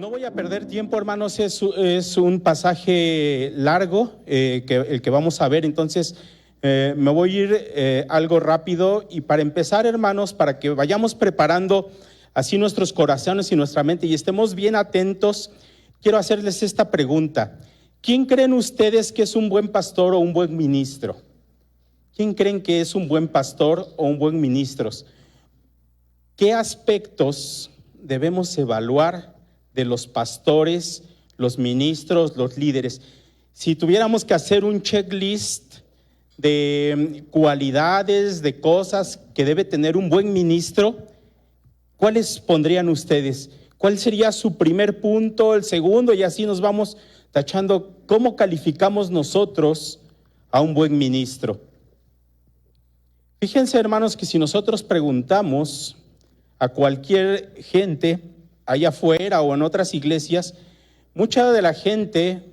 No voy a perder tiempo, hermanos, es un pasaje largo el que vamos a ver, entonces me voy a ir algo rápido. Y para empezar, hermanos, para que vayamos preparando así nuestros corazones y nuestra mente y estemos bien atentos, quiero hacerles esta pregunta. ¿Quién creen ustedes que es un buen pastor o un buen ministro? ¿Quién creen que es un buen pastor o un buen ministro? ¿Qué aspectos debemos evaluar de los pastores, los ministros, los líderes? Si tuviéramos que hacer un checklist de cualidades, de cosas que debe tener un buen ministro, ¿cuáles pondrían ustedes? ¿Cuál sería su primer punto, el segundo? Y así nos vamos tachando cómo calificamos nosotros a un buen ministro. Fíjense, hermanos, que si nosotros preguntamos a cualquier gente allá afuera o en otras iglesias, mucha de la gente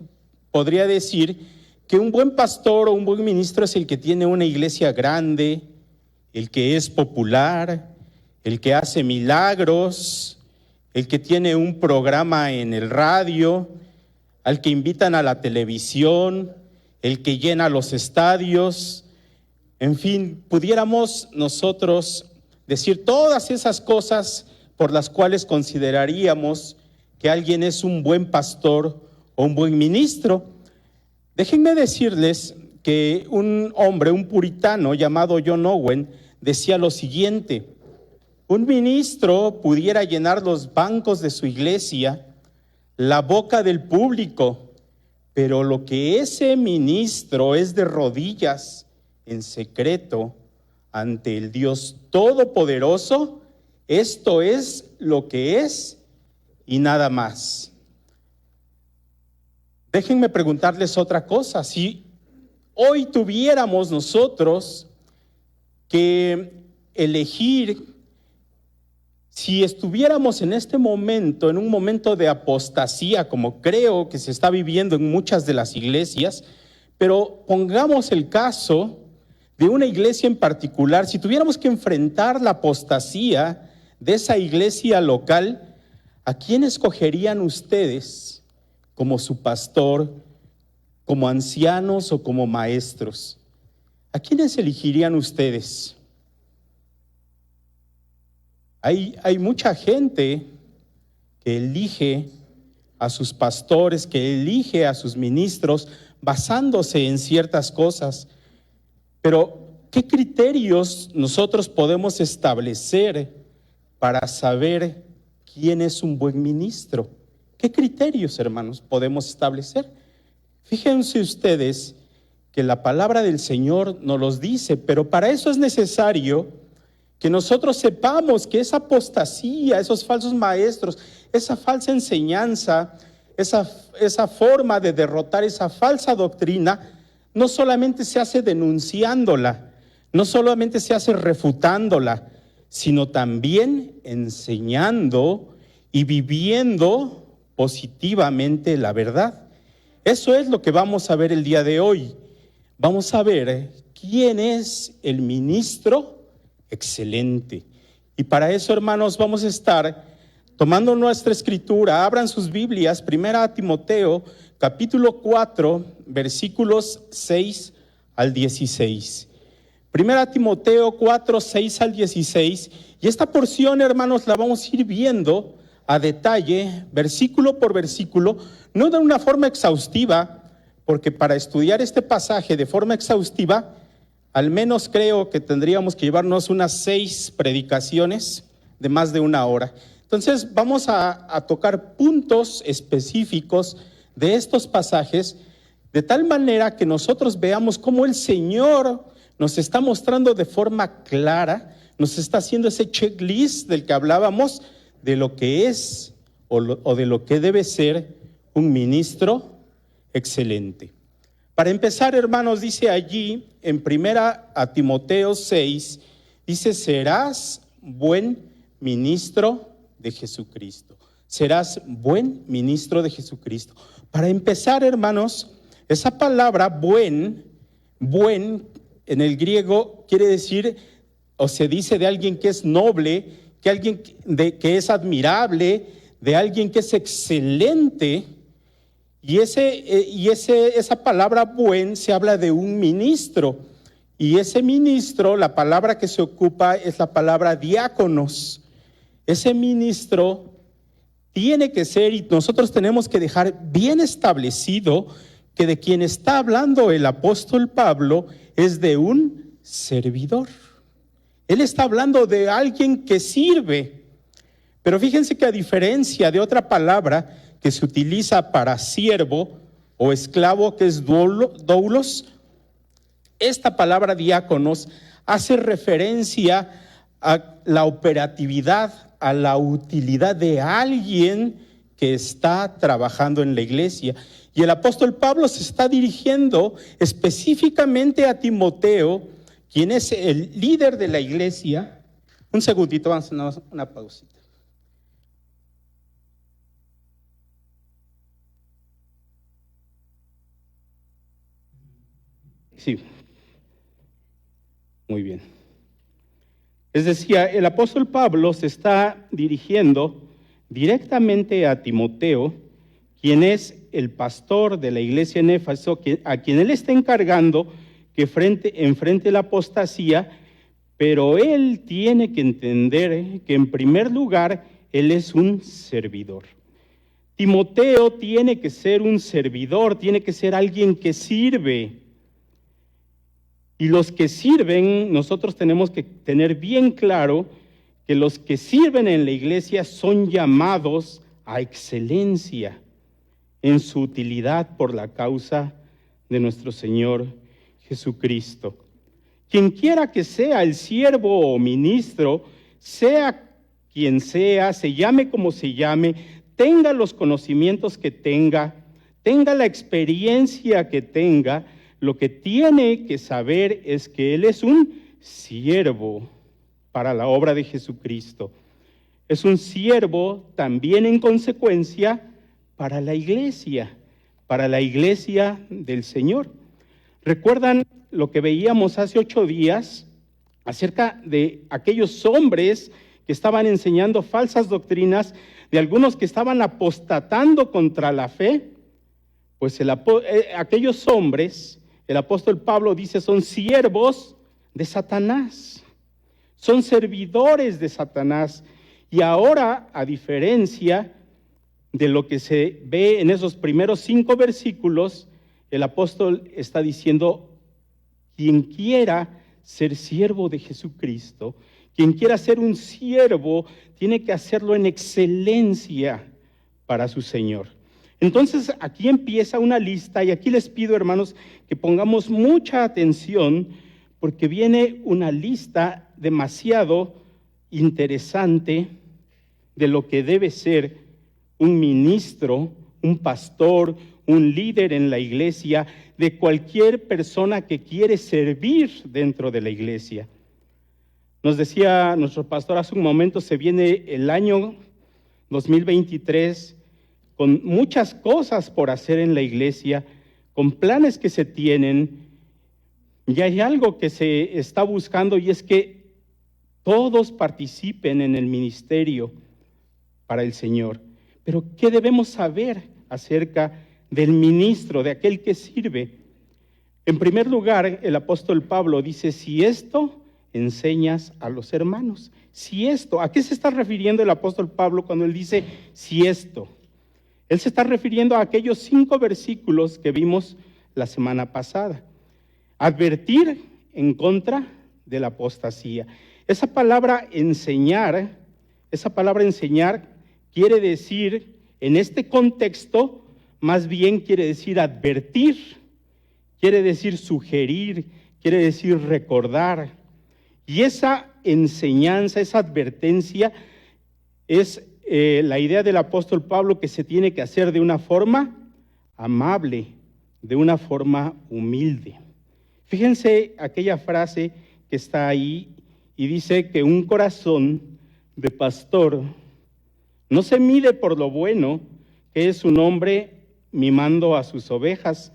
podría decir que un buen pastor o un buen ministro es el que tiene una iglesia grande, el que es popular, el que hace milagros, el que tiene un programa en el radio, al que invitan a la televisión, el que llena los estadios. En fin, pudiéramos nosotros decir todas esas cosas por las cuales consideraríamos que alguien es un buen pastor o un buen ministro. Déjenme decirles que un hombre, un puritano llamado John Owen, decía lo siguiente: un ministro pudiera llenar los bancos de su iglesia, la boca del público, pero lo que ese ministro es de rodillas en secreto ante el Dios Todopoderoso, esto es lo que es y nada más. Déjenme preguntarles otra cosa. Si hoy tuviéramos nosotros que elegir, si estuviéramos en este momento, en un momento de apostasía, como creo que se está viviendo en muchas de las iglesias, pero pongamos el caso de una iglesia en particular, si tuviéramos que enfrentar la apostasía de esa iglesia local, ¿a quién escogerían ustedes como su pastor, como ancianos o como maestros? ¿A quiénes elegirían ustedes? Hay mucha gente que elige a sus pastores, que elige a sus ministros basándose en ciertas cosas. Pero, ¿qué criterios nosotros podemos establecer para saber quién es un buen ministro? ¿Qué criterios, hermanos, podemos establecer? Fíjense ustedes que la palabra del Señor nos los dice, pero para eso es necesario que nosotros sepamos que esa apostasía, esos falsos maestros, esa falsa enseñanza, esa forma de derrotar esa falsa doctrina, no solamente se hace denunciándola, no solamente se hace refutándola, sino también enseñando y viviendo positivamente la verdad. Eso es lo que vamos a ver el día de hoy. Vamos a ver quién es el ministro excelente. Y para eso, hermanos, vamos a estar tomando nuestra escritura. Abran sus Biblias, 1 Timoteo, capítulo 4, versículos 6 al 16. 1 Timoteo 4, 6 al 16. Y esta porción, hermanos, la vamos a ir viendo a detalle, versículo por versículo, no de una forma exhaustiva, porque para estudiar este pasaje de forma exhaustiva, al menos creo que tendríamos que llevarnos unas 6 predicaciones de más de 1 hora. Entonces vamos a tocar puntos específicos de estos pasajes, de tal manera que nosotros veamos cómo el Señor nos está mostrando de forma clara, nos está haciendo ese checklist del que hablábamos, de lo que es o de lo que debe ser un ministro excelente. Para empezar, hermanos, dice allí en 1 Timoteo 6, dice: serás buen ministro de Jesucristo. Serás buen ministro de Jesucristo. Para empezar, hermanos, esa palabra buen en el griego quiere decir, o se dice de alguien que es noble, que alguien que es admirable, de alguien que es excelente, y esa palabra buen se habla de un ministro, y ese ministro, la palabra que se ocupa es la palabra diáconos. Ese ministro tiene que ser, y nosotros tenemos que dejar bien establecido que de quien está hablando el apóstol Pablo es de un servidor. Él está hablando de alguien que sirve. Pero fíjense que a diferencia de otra palabra que se utiliza para siervo o esclavo, que es doulos, esta palabra diáconos hace referencia a la operatividad, a la utilidad de alguien que está trabajando en la iglesia. Y el apóstol Pablo se está dirigiendo específicamente a Timoteo, quien es el líder de la iglesia. Un segundito, vamos a hacer una pausita. Sí, muy bien. Es decir, el apóstol Pablo se está dirigiendo directamente a Timoteo, quien es el pastor de la iglesia en Éfeso, a quien él está encargando que enfrente la apostasía, pero él tiene que entender que en primer lugar él es un servidor. Timoteo tiene que ser un servidor, tiene que ser alguien que sirve. Y los que sirven, nosotros tenemos que tener bien claro que los que sirven en la iglesia son llamados a excelencia en su utilidad por la causa de nuestro Señor Jesucristo. Quien quiera que sea el siervo o ministro, sea quien sea, se llame como se llame, tenga los conocimientos que tenga la experiencia que tenga, lo que tiene que saber es que él es un siervo para la obra de Jesucristo. Es un siervo también en consecuencia para la iglesia del Señor. ¿Recuerdan lo que veíamos hace 8 días acerca de aquellos hombres que estaban enseñando falsas doctrinas, de algunos que estaban apostatando contra la fe? Pues aquellos hombres, el apóstol Pablo dice, son siervos de Satanás, son servidores de Satanás. Y ahora, a diferencia de lo que se ve en esos primeros 5 versículos, el apóstol está diciendo, quien quiera ser siervo de Jesucristo, quien quiera ser un siervo, tiene que hacerlo en excelencia para su Señor. Entonces aquí empieza una lista, y aquí les pido, hermanos, que pongamos mucha atención, porque viene una lista demasiado interesante de lo que debe ser un ministro, un pastor, un líder en la iglesia, de cualquier persona que quiere servir dentro de la iglesia. Nos decía nuestro pastor hace un momento, se viene el año 2023 con muchas cosas por hacer en la iglesia, con planes que se tienen, y hay algo que se está buscando, y es que todos participen en el ministerio para el Señor. Pero ¿qué debemos saber acerca del ministro, de aquel que sirve? En primer lugar, el apóstol Pablo dice, si esto enseñas a los hermanos. Si esto, ¿a qué se está refiriendo el apóstol Pablo cuando él dice si esto? Él se está refiriendo a aquellos 5 versículos que vimos la semana pasada. Advertir en contra de la apostasía. Esa palabra enseñar quiere decir, en este contexto, más bien quiere decir advertir, quiere decir sugerir, quiere decir recordar. Y esa enseñanza, esa advertencia es la idea del apóstol Pablo, que se tiene que hacer de una forma amable, de una forma humilde. Fíjense aquella frase que está ahí y dice que un corazón de pastor no se mide por lo bueno que es un hombre mimando a sus ovejas,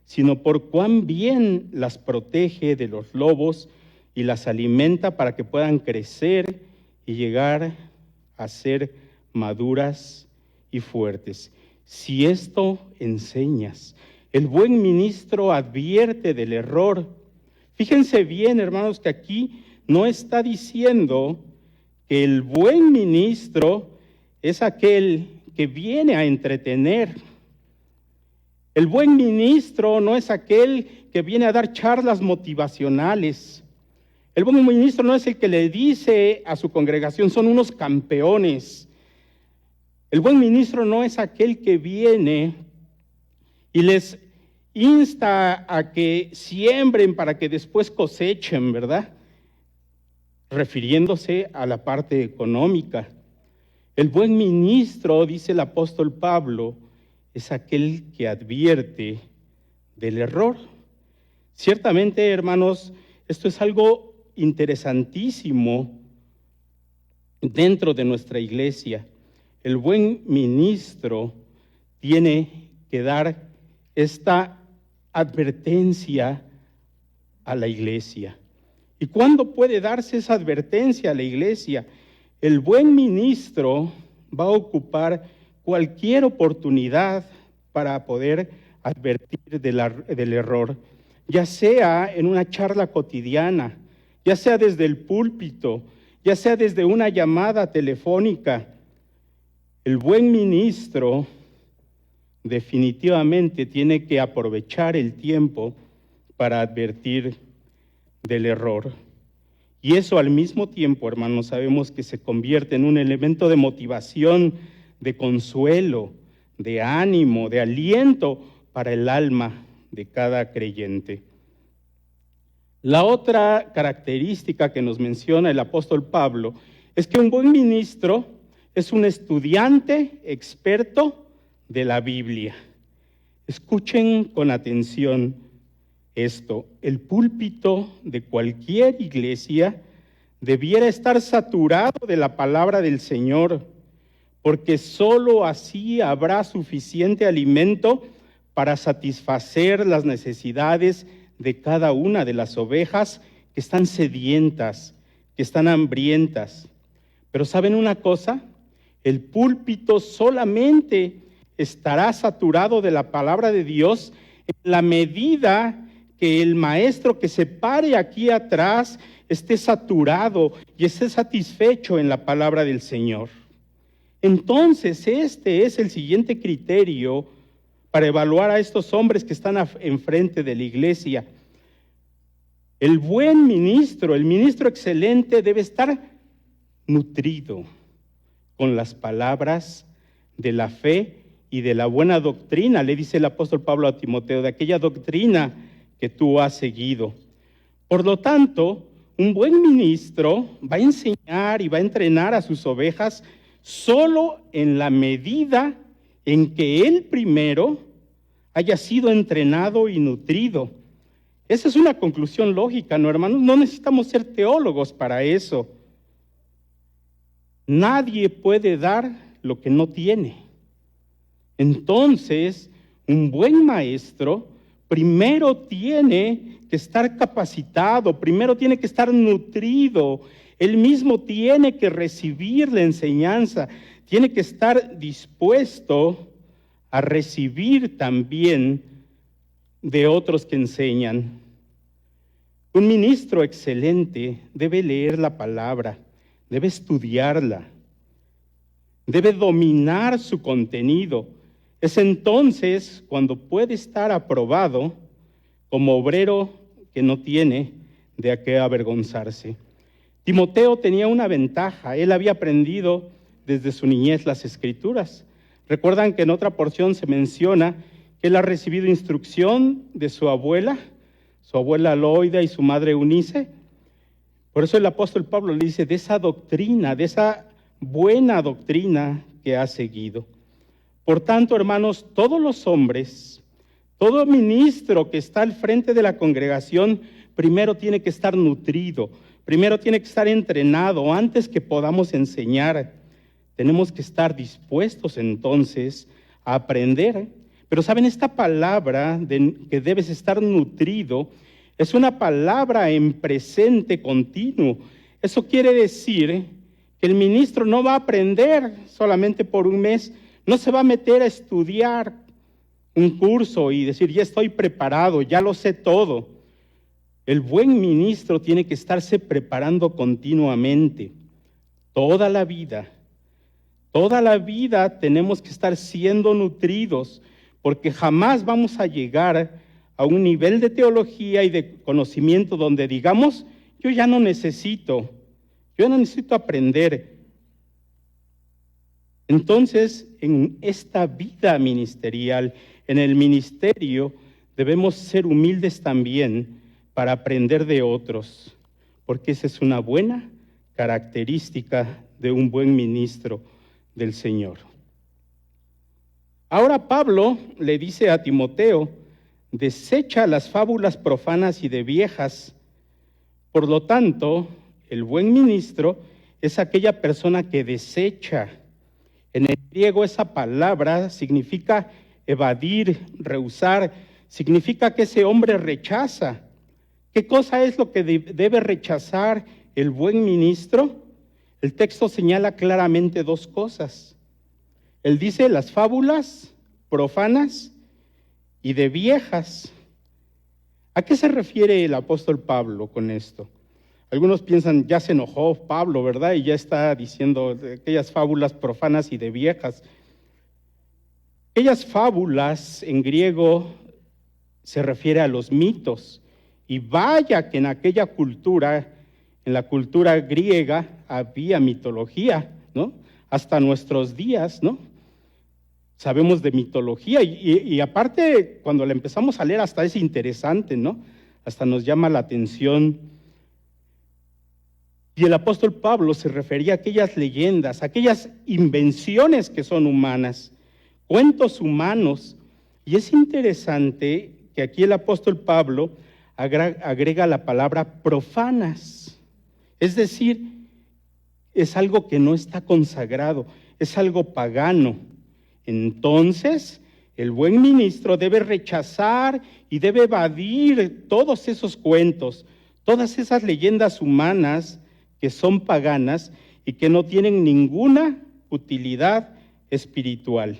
sino por cuán bien las protege de los lobos y las alimenta para que puedan crecer y llegar a ser maduras y fuertes. Si esto enseñas, el buen ministro advierte del error. Fíjense bien, hermanos, que aquí no está diciendo que el buen ministro es aquel que viene a entretener. El buen ministro no es aquel que viene a dar charlas motivacionales. El buen ministro no es el que le dice a su congregación, son unos campeones. El buen ministro no es aquel que viene y les insta a que siembren para que después cosechen, ¿verdad? Refiriéndose a la parte económica. El buen ministro, dice el apóstol Pablo, es aquel que advierte del error. Ciertamente, hermanos, esto es algo interesantísimo dentro de nuestra iglesia. El buen ministro tiene que dar esta advertencia a la iglesia. ¿Y cuándo puede darse esa advertencia a la iglesia? El buen ministro va a ocupar cualquier oportunidad para poder advertir del error, ya sea en una charla cotidiana, ya sea desde el púlpito, ya sea desde una llamada telefónica. El buen ministro definitivamente tiene que aprovechar el tiempo para advertir del error. Y eso al mismo tiempo, hermanos, sabemos que se convierte en un elemento de motivación, de consuelo, de ánimo, de aliento para el alma de cada creyente. La otra característica que nos menciona el apóstol Pablo es que un buen ministro es un estudiante experto de la Biblia. Escuchen con atención esto. El púlpito de cualquier iglesia debiera estar saturado de la palabra del Señor, porque sólo así habrá suficiente alimento para satisfacer las necesidades de cada una de las ovejas que están sedientas, que están hambrientas. Pero ¿saben una cosa? El púlpito solamente estará saturado de la palabra de Dios en la medida que el maestro que se pare aquí atrás esté saturado y esté satisfecho en la palabra del Señor. Entonces, este es el siguiente criterio para evaluar a estos hombres que están enfrente de la iglesia. El buen ministro, el ministro excelente, debe estar nutrido con las palabras de la fe y de la buena doctrina, le dice el apóstol Pablo a Timoteo, de aquella doctrina que tú has seguido. Por lo tanto, un buen ministro va a enseñar y va a entrenar a sus ovejas solo en la medida en que él primero haya sido entrenado y nutrido. Esa es una conclusión lógica, ¿no, hermanos? No necesitamos ser teólogos para eso. Nadie puede dar lo que no tiene. Entonces, un buen maestro primero tiene que estar capacitado, primero tiene que estar nutrido, él mismo tiene que recibir la enseñanza, tiene que estar dispuesto a recibir también de otros que enseñan. Un ministro excelente debe leer la palabra, debe estudiarla, debe dominar su contenido. Es entonces cuando puede estar aprobado como obrero que no tiene de qué avergonzarse. Timoteo tenía una ventaja, él había aprendido desde su niñez las Escrituras. Recuerdan que en otra porción se menciona que él ha recibido instrucción de su abuela Loida y su madre Eunice. Por eso el apóstol Pablo le dice de esa doctrina, de esa buena doctrina que ha seguido. Por tanto, hermanos, todos los hombres, todo ministro que está al frente de la congregación, primero tiene que estar nutrido, primero tiene que estar entrenado antes que podamos enseñar. Tenemos que estar dispuestos entonces a aprender. Pero saben, esta palabra de que debes estar nutrido es una palabra en presente continuo. Eso quiere decir que el ministro no va a aprender solamente por un mes, No se va a meter a estudiar un curso y decir, ya estoy preparado, ya lo sé todo. El buen ministro tiene que estarse preparando continuamente. Toda la vida tenemos que estar siendo nutridos, porque jamás vamos a llegar a un nivel de teología y de conocimiento donde digamos, yo no necesito aprender. Entonces, en esta vida ministerial, en el ministerio, debemos ser humildes también para aprender de otros, porque esa es una buena característica de un buen ministro del Señor. Ahora Pablo le dice a Timoteo, desecha las fábulas profanas y de viejas. Por lo tanto, el buen ministro es aquella persona que desecha. En el griego esa palabra significa evadir, rehusar, significa que ese hombre rechaza. ¿Qué cosa es lo que debe rechazar el buen ministro? El texto señala claramente dos cosas. Él dice las fábulas profanas y de viejas. ¿A qué se refiere el apóstol Pablo con esto? Algunos piensan, ya se enojó Pablo, ¿verdad? Y ya está diciendo aquellas fábulas profanas y de viejas. Aquellas fábulas en griego se refiere a los mitos. Y vaya que en aquella cultura, en la cultura griega, había mitología, ¿no? Hasta nuestros días, ¿no? Sabemos de mitología y aparte, cuando la empezamos a leer, hasta es interesante, ¿no? Hasta nos llama la atención. Y el apóstol Pablo se refería a aquellas leyendas, a aquellas invenciones que son humanas, cuentos humanos. Y es interesante que aquí el apóstol Pablo agrega la palabra profanas. Es decir, es algo que no está consagrado, es algo pagano. Entonces, el buen ministro debe rechazar y debe evadir todos esos cuentos, todas esas leyendas humanas que son paganas y que no tienen ninguna utilidad espiritual.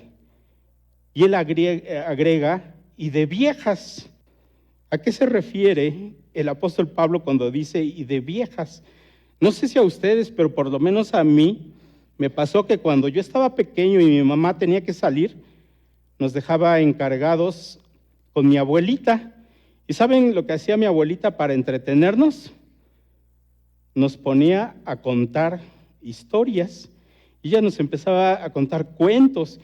Y él agrega, y de viejas. ¿A qué se refiere el apóstol Pablo cuando dice, y de viejas? No sé si a ustedes, pero por lo menos a mí, me pasó que cuando yo estaba pequeño y mi mamá tenía que salir, nos dejaba encargados con mi abuelita. ¿Y saben lo que hacía mi abuelita para entretenernos? Nos ponía a contar historias y ella nos empezaba a contar cuentos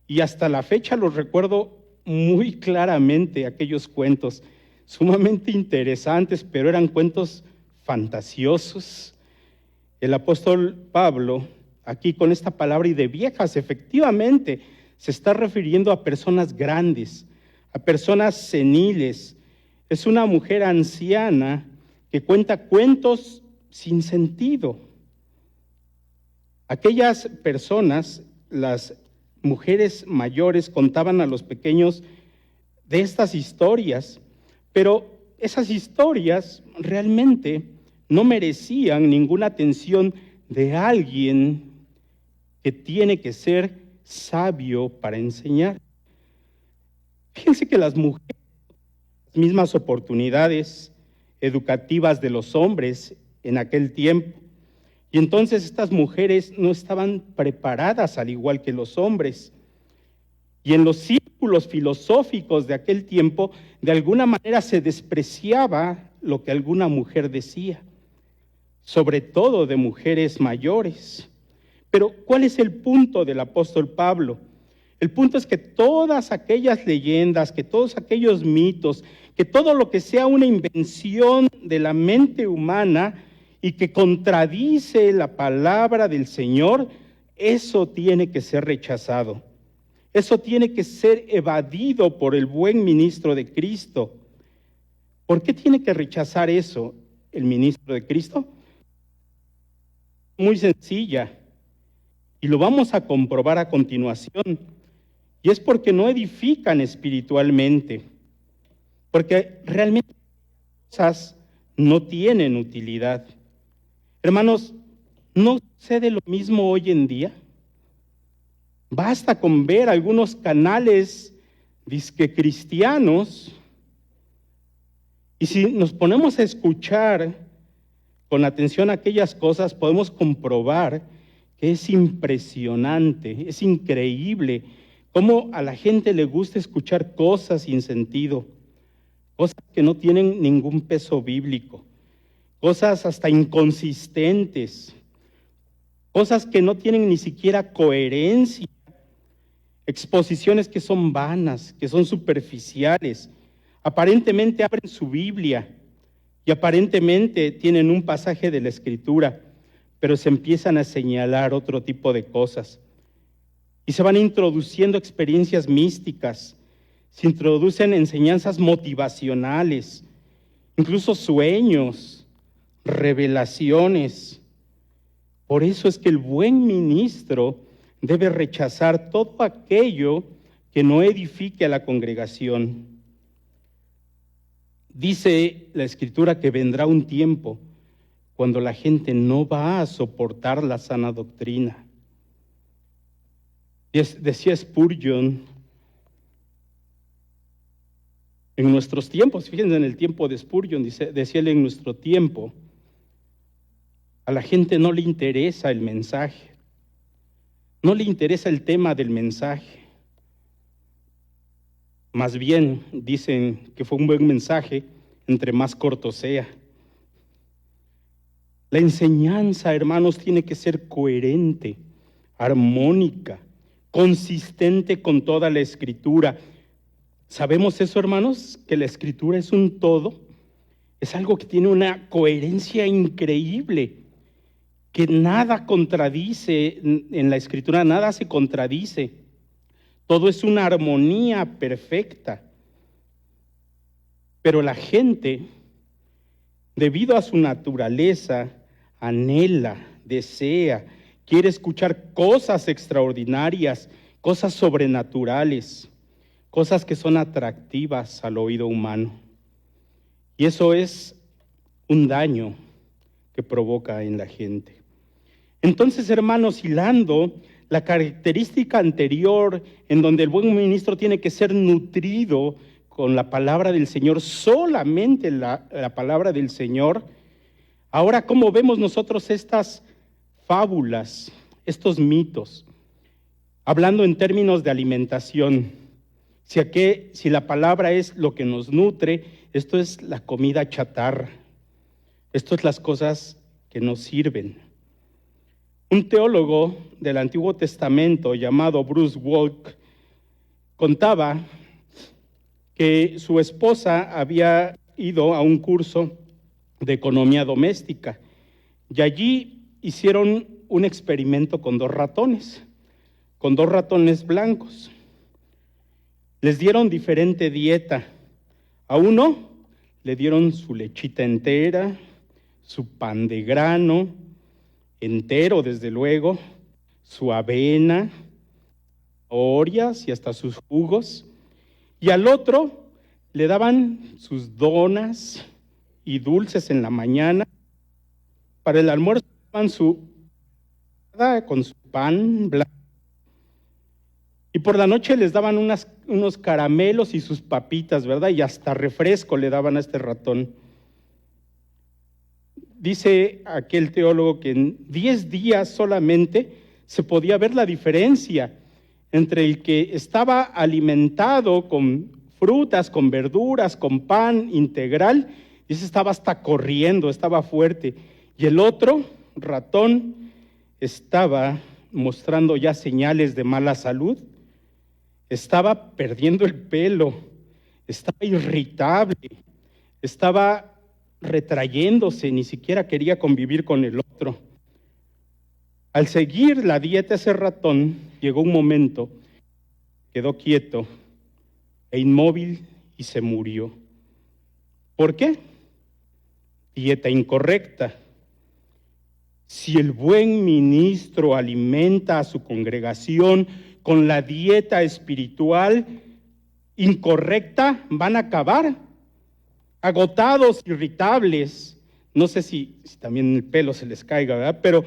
y hasta la fecha los recuerdo muy claramente, aquellos cuentos sumamente interesantes, pero eran cuentos fantasiosos. El apóstol Pablo, aquí con esta palabra y de viejas, efectivamente se está refiriendo a personas grandes, a personas seniles. Es una mujer anciana que cuenta cuentos sin sentido. Aquellas personas, las mujeres mayores, contaban a los pequeños de estas historias, pero esas historias realmente no merecían ninguna atención de alguien que tiene que ser sabio para enseñar. Fíjense que las mujeres, las mismas oportunidades educativas de los hombres en aquel tiempo, y entonces estas mujeres no estaban preparadas al igual que los hombres. Y en los círculos filosóficos de aquel tiempo, de alguna manera se despreciaba lo que alguna mujer decía, sobre todo de mujeres mayores. Pero ¿cuál es el punto del apóstol Pablo? El punto es que todas aquellas leyendas, que todos aquellos mitos, que todo lo que sea una invención de la mente humana y que contradice la palabra del Señor, eso tiene que ser rechazado. Eso tiene que ser evadido por el buen ministro de Cristo. ¿Por qué tiene que rechazar eso el ministro de Cristo? Muy sencilla, y lo vamos a comprobar a continuación, y es porque no edifican espiritualmente, porque realmente cosas no tienen utilidad. Hermanos, ¿no sucede lo mismo hoy en día? Basta con ver algunos canales disque cristianos, y si nos ponemos a escuchar con atención a aquellas cosas, podemos comprobar que es impresionante, es increíble cómo a la gente le gusta escuchar cosas sin sentido, cosas que no tienen ningún peso bíblico, cosas hasta inconsistentes, cosas que no tienen ni siquiera coherencia, exposiciones que son vanas, que son superficiales. Aparentemente abren su Biblia y aparentemente tienen un pasaje de la Escritura, pero se empiezan a señalar otro tipo de cosas. Y se van introduciendo experiencias místicas, se introducen enseñanzas motivacionales, incluso sueños, revelaciones. Por eso es que el buen ministro debe rechazar todo aquello que no edifique a la congregación. Dice la Escritura que vendrá un tiempo cuando la gente no va a soportar la sana doctrina. Decía Spurgeon, en nuestros tiempos, fíjense en el tiempo de Spurgeon, decía él, en nuestro tiempo, a la gente no le interesa el mensaje, no le interesa el tema del mensaje. Más bien dicen que fue un buen mensaje entre más corto sea. La enseñanza, hermanos, tiene que ser coherente, armónica, consistente con toda la Escritura. ¿Sabemos eso, hermanos? Que la Escritura es un todo, es algo que tiene una coherencia increíble, que nada contradice en la Escritura, nada se contradice. Todo es una armonía perfecta. Pero la gente, debido a su naturaleza, anhela, desea, quiere escuchar cosas extraordinarias, cosas sobrenaturales, cosas que son atractivas al oído humano. Y eso es un daño que provoca en la gente. Entonces, hermanos, hilando la característica anterior, en donde el buen ministro tiene que ser nutrido con la palabra del Señor, solamente la palabra del Señor. Ahora, ¿cómo vemos nosotros estas fábulas, estos mitos? Hablando en términos de alimentación, si la palabra es lo que nos nutre, esto es la comida chatarra, esto es las cosas que nos sirven. Un teólogo del Antiguo Testamento llamado Bruce Walk contaba que su esposa había ido a un curso de economía doméstica y allí hicieron un experimento con dos ratones blancos. Les dieron diferente dieta. A uno le dieron su lechita entera, su pan de grano, entero desde luego, su avena, zanahorias y hasta sus jugos. Y al otro le daban sus donas y dulces en la mañana. Para el almuerzo daban con su pan blanco. Y por la noche les daban unos caramelos y sus papitas, ¿verdad? Y hasta refresco le daban a este ratón. Dice aquel teólogo que en 10 días solamente se podía ver la diferencia entre el que estaba alimentado con frutas, con verduras, con pan integral, y ese estaba hasta corriendo, estaba fuerte. Y el otro ratón estaba mostrando ya señales de mala salud, estaba perdiendo el pelo, estaba irritable, estaba retrayéndose, ni siquiera quería convivir con el otro. Al seguir la dieta ese ratón, llegó un momento, quedó quieto e inmóvil y se murió. ¿Por qué? Dieta incorrecta. Si el buen ministro alimenta a su congregación con la dieta espiritual incorrecta, van a acabar agotados, irritables, no sé si también el pelo se les caiga, ¿verdad? Pero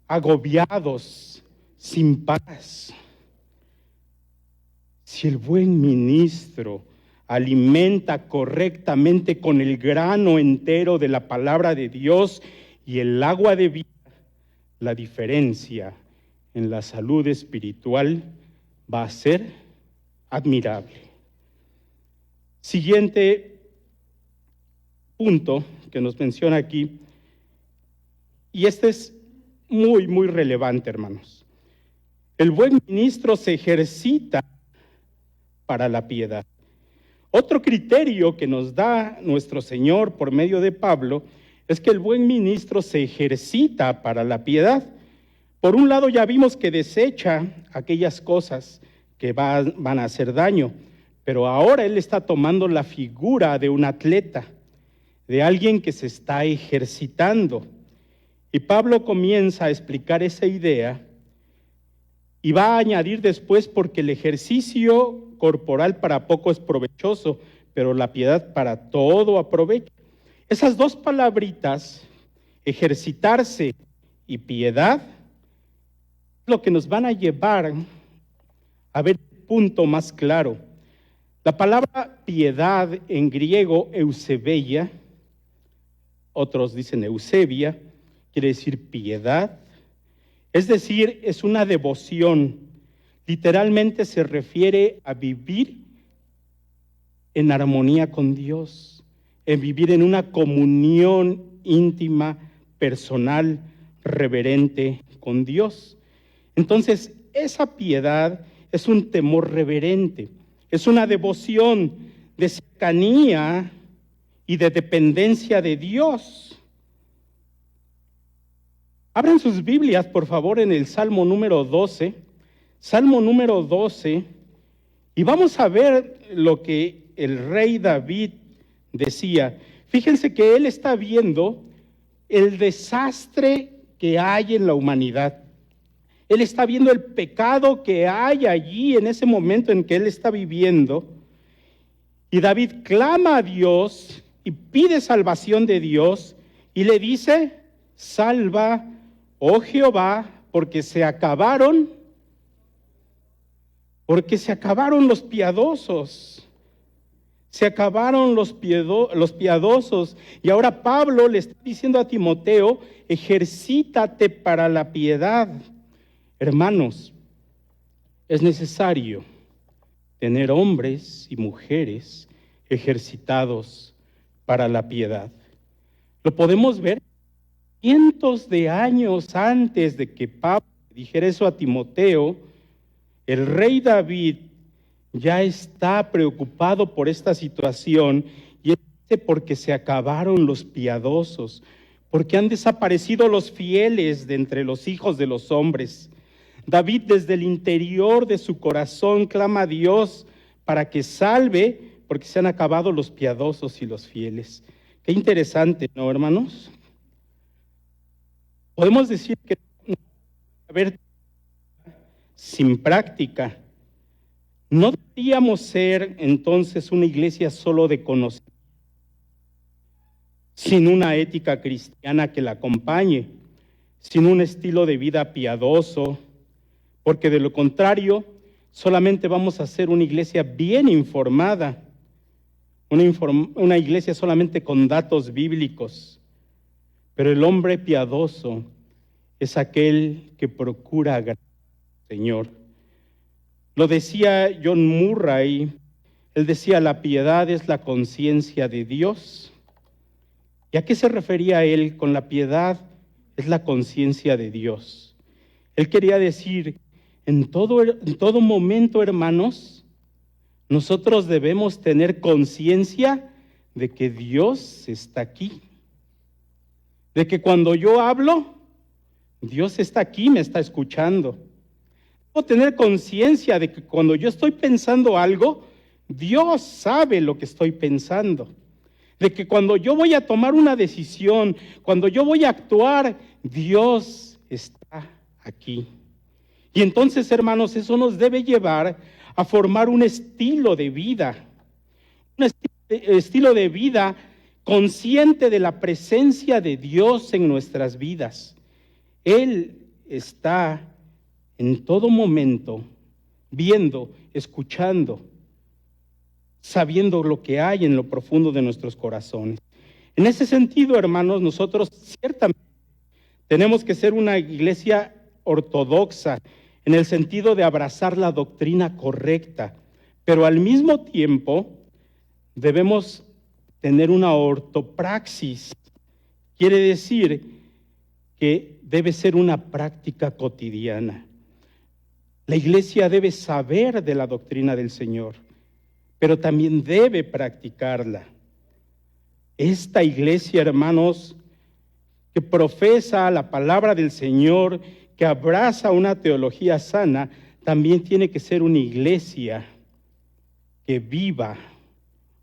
agobiados, sin paz. Si el buen ministro alimenta correctamente con el grano entero de la palabra de Dios y el agua de vida, la diferencia en la salud espiritual va a ser admirable. Siguiente punto que nos menciona aquí, y este es muy, muy relevante, hermanos. El buen ministro se ejercita para la piedad. Otro criterio que nos da nuestro Señor por medio de Pablo es que el buen ministro se ejercita para la piedad. Por un lado ya vimos que desecha aquellas cosas que van a hacer daño, pero ahora él está tomando la figura de un atleta, de alguien que se está ejercitando. Y Pablo comienza a explicar esa idea y va a añadir después, porque el ejercicio corporal para poco es provechoso, pero la piedad para todo aprovecha. Esas dos palabritas, ejercitarse y piedad, es lo que nos van a llevar a ver el punto más claro. La palabra piedad en griego, eusebeia, otros dicen eusebia, quiere decir piedad. Es decir, es una devoción. Literalmente se refiere a vivir en armonía con Dios, en vivir en una comunión íntima, personal, reverente con Dios. Entonces, esa piedad es un temor reverente, es una devoción de cercanía y de dependencia de Dios. Abran sus Biblias, por favor, en el Salmo número 12. Salmo número 12. Y vamos a ver lo que el rey David decía. Fíjense que él está viendo el desastre que hay en la humanidad. Él está viendo el pecado que hay allí en ese momento en que él está viviendo. Y David clama a Dios y pide salvación de Dios y le dice: salva, oh Jehová, porque se acabaron los piadosos. Se acabaron los piadosos. Y ahora Pablo le está diciendo a Timoteo: ejercítate para la piedad. Hermanos, es necesario tener hombres y mujeres ejercitados para la piedad. Lo podemos ver cientos de años antes de que Pablo dijera eso a Timoteo. El rey David ya está preocupado por esta situación, y es porque se acabaron los piadosos, porque han desaparecido los fieles de entre los hijos de los hombres. David, desde el interior de su corazón, clama a Dios para que salve, porque se han acabado los piadosos y los fieles. Qué interesante, ¿no, hermanos? Podemos decir que haber sin práctica. No deberíamos ser entonces una iglesia solo de conocimiento, sin una ética cristiana que la acompañe, sin un estilo de vida piadoso, porque de lo contrario solamente vamos a ser una iglesia bien informada, una iglesia solamente con datos bíblicos. Pero el hombre piadoso es aquel que procura agradar al Señor. Lo decía John Murray, él decía: la piedad es la conciencia de Dios. ¿Y a qué se refería él con la piedad? Es la conciencia de Dios. Él quería decir, en todo momento, hermanos, nosotros debemos tener conciencia de que Dios está aquí. De que cuando yo hablo, Dios está aquí, me está escuchando. Debo tener conciencia de que cuando yo estoy pensando algo, Dios sabe lo que estoy pensando. De que cuando yo voy a tomar una decisión, cuando yo voy a actuar, Dios está aquí. Y entonces, hermanos, eso nos debe llevar a formar un estilo de vida. Un estilo de vida consciente de la presencia de Dios en nuestras vidas. Él está en todo momento, viendo, escuchando, sabiendo lo que hay en lo profundo de nuestros corazones. En ese sentido, hermanos, nosotros ciertamente tenemos que ser una iglesia ortodoxa, en el sentido de abrazar la doctrina correcta, pero al mismo tiempo debemos tener una ortopraxis. Quiere decir que debe ser una práctica cotidiana. La iglesia debe saber de la doctrina del Señor, pero también debe practicarla. Esta iglesia, hermanos, que profesa la palabra del Señor, que abraza una teología sana, también tiene que ser una iglesia que viva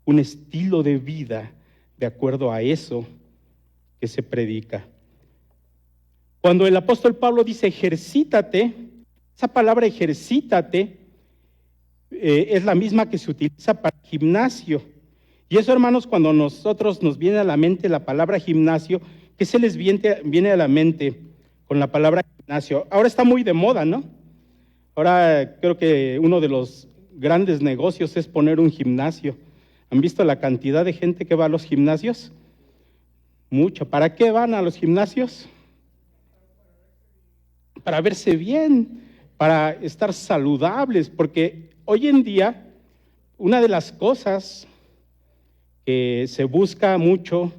un estilo de vida de acuerdo a eso que se predica. Cuando el apóstol Pablo dice ejercítate, esa palabra ejercítate es la misma que se utiliza para gimnasio. Y eso, hermanos, cuando nosotros nos viene a la mente la palabra gimnasio, ¿qué se les viene a la mente con la palabra gimnasio? Ahora está muy de moda, ¿no? Ahora creo que uno de los grandes negocios es poner un gimnasio. ¿Han visto la cantidad de gente que va a los gimnasios? Mucha. ¿Para qué van a los gimnasios? Para verse bien, para estar saludables, porque hoy en día una de las cosas que se busca mucho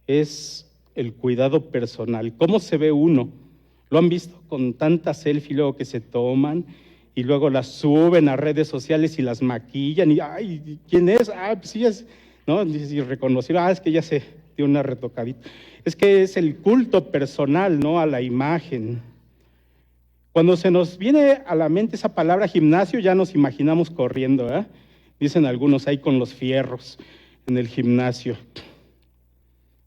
es el cuidado personal. ¿Cómo se ve uno? ¿Lo han visto con tanta selfie luego que se toman y luego las suben a redes sociales y las maquillan? Y, ay, ¿quién es? Ah, pues sí es, ¿no? Y reconocieron, es que ya se dio una retocadita. Es que es el culto personal, ¿no? A la imagen. Cuando se nos viene a la mente esa palabra gimnasio, ya nos imaginamos corriendo, ¿eh? Dicen algunos ahí con los fierros en el gimnasio.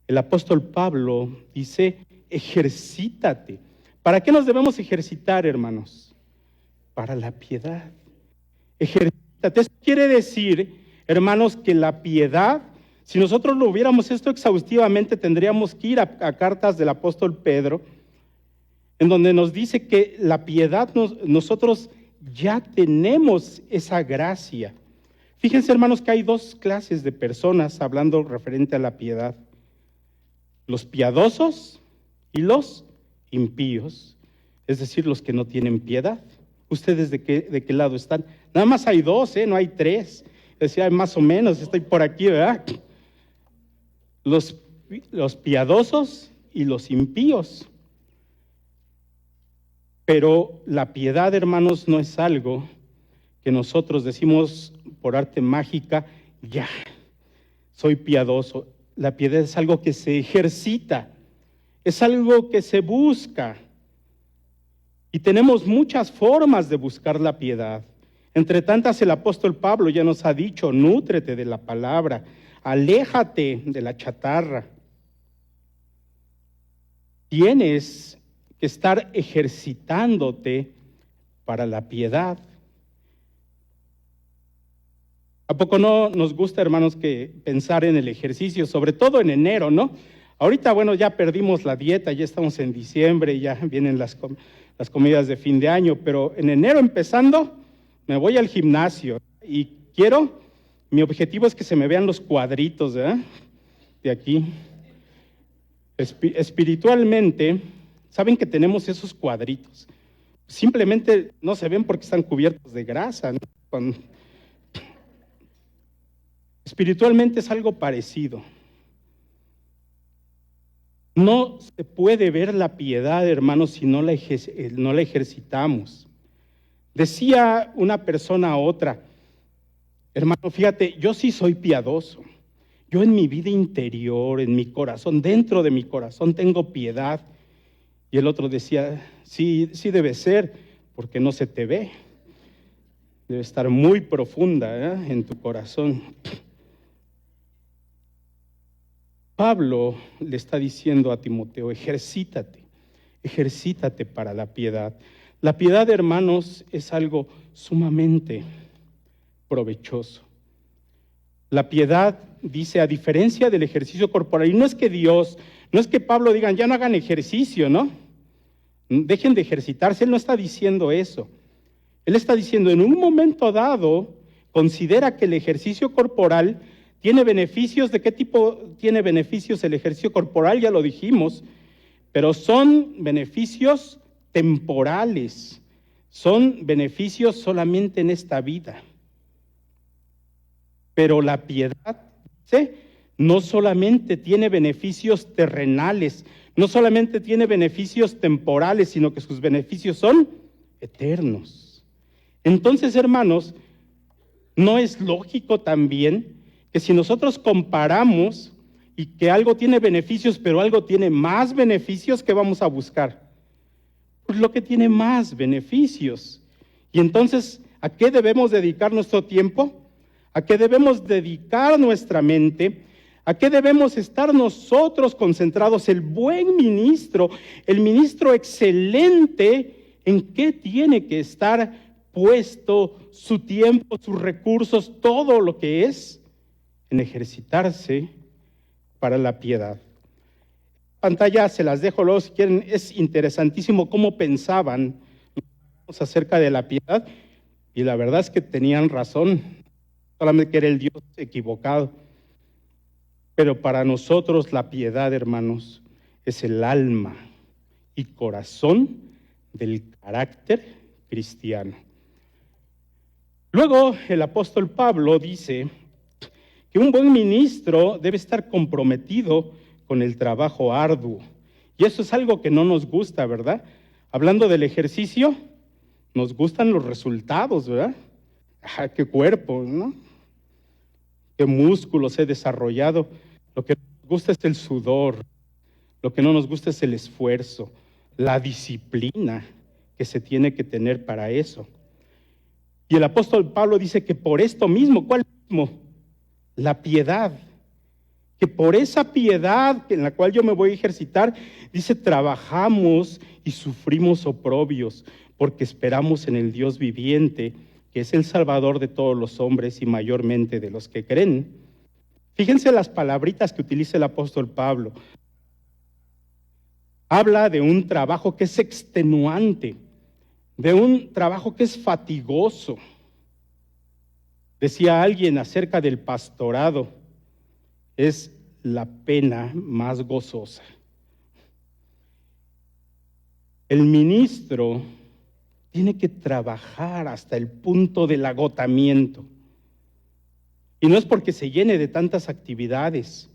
El apóstol Pablo dice, ejercítate. ¿Para qué nos debemos ejercitar, hermanos? Para la piedad. Ejercítate. Eso quiere decir, hermanos, que la piedad, si nosotros lo hubiéramos esto exhaustivamente, tendríamos que ir a cartas del apóstol Pedro, en donde nos dice que la piedad, nosotros ya tenemos esa gracia. Fíjense, hermanos, que hay dos clases de personas hablando referente a la piedad. Los piadosos y los impíos, es decir, los que no tienen piedad. ¿Ustedes de qué lado están? Nada más hay dos, no hay tres. Decía, más o menos, estoy por aquí, ¿verdad? Los piadosos y los impíos. Pero la piedad, hermanos, no es algo que nosotros decimos por arte mágica, ya, soy piadoso. La piedad es algo que se ejercita, es algo que se busca. Y tenemos muchas formas de buscar la piedad. Entre tantas, el apóstol Pablo ya nos ha dicho, nútrete de la palabra, aléjate de la chatarra. Tienes que estar ejercitándote para la piedad. ¿A poco no nos gusta, hermanos, que pensar en el ejercicio, sobre todo en enero, ¿no? Ahorita, bueno, ya perdimos la dieta, ya estamos en diciembre, ya vienen las comidas de fin de año, pero en enero empezando, me voy al gimnasio y mi objetivo es que se me vean los cuadritos, ¿verdad? De aquí. Espiritualmente, saben que tenemos esos cuadritos. Simplemente no se ven porque están cubiertos de grasa, ¿no? Espiritualmente es algo parecido. No se puede ver la piedad, hermanos, si no la ejercitamos. Decía una persona a otra, hermano, fíjate, yo sí soy piadoso. Yo en mi vida interior, en mi corazón, dentro de mi corazón tengo piedad. Y el otro decía, sí debe ser, porque no se te ve. Debe estar muy profunda, en tu corazón. Pablo le está diciendo a Timoteo, ejercítate para la piedad. La piedad, hermanos, es algo sumamente provechoso. La piedad, dice, a diferencia del ejercicio corporal, y no es que Pablo diga, ya no hagan ejercicio, ¿no? dejen de ejercitarse. Él no está diciendo eso. Él está diciendo, en un momento dado, considera que el ejercicio corporal tiene beneficios. ¿De qué tipo tiene beneficios el ejercicio corporal? Ya lo dijimos, pero son beneficios temporales, son beneficios solamente en esta vida. Pero la piedad, ¿sí?, no solamente tiene beneficios terrenales, no solamente tiene beneficios temporales, sino que sus beneficios son eternos. Entonces, hermanos, ¿no es lógico también que si nosotros comparamos y que algo tiene beneficios, pero algo tiene más beneficios, ¿qué vamos a buscar? Pues lo que tiene más beneficios. Y entonces, ¿a qué debemos dedicar nuestro tiempo? ¿A qué debemos dedicar nuestra mente? ¿A qué debemos estar nosotros concentrados? El buen ministro, el ministro excelente, ¿en qué tiene que estar puesto su tiempo, sus recursos, todo lo que es? En ejercitarse para la piedad. Pantalla se las dejo luego si quieren. Es interesantísimo cómo pensaban acerca de la piedad, y la verdad es que tenían razón, solamente que era el Dios equivocado. Pero para nosotros la piedad, hermanos, es el alma y corazón del carácter cristiano. Luego el apóstol Pablo dice que un buen ministro debe estar comprometido con el trabajo arduo. Y eso es algo que no nos gusta, ¿verdad? Hablando del ejercicio, nos gustan los resultados, ¿verdad? ¡Qué cuerpo!, ¿no? ¡Qué músculos he desarrollado! Lo que nos gusta es el sudor, lo que no nos gusta es el esfuerzo, la disciplina que se tiene que tener para eso. Y el apóstol Pablo dice que por esto mismo, ¿cuál mismo? La piedad. Que por esa piedad en la cual yo me voy a ejercitar, dice, trabajamos y sufrimos oprobios, porque esperamos en el Dios viviente, que es el Salvador de todos los hombres y mayormente de los que creen. Fíjense las palabritas que utiliza el apóstol Pablo. Habla de un trabajo que es extenuante, de un trabajo que es fatigoso. Decía alguien acerca del pastorado, es la pena más gozosa. El ministro tiene que trabajar hasta el punto del agotamiento. Y no es porque se llene de tantas actividades,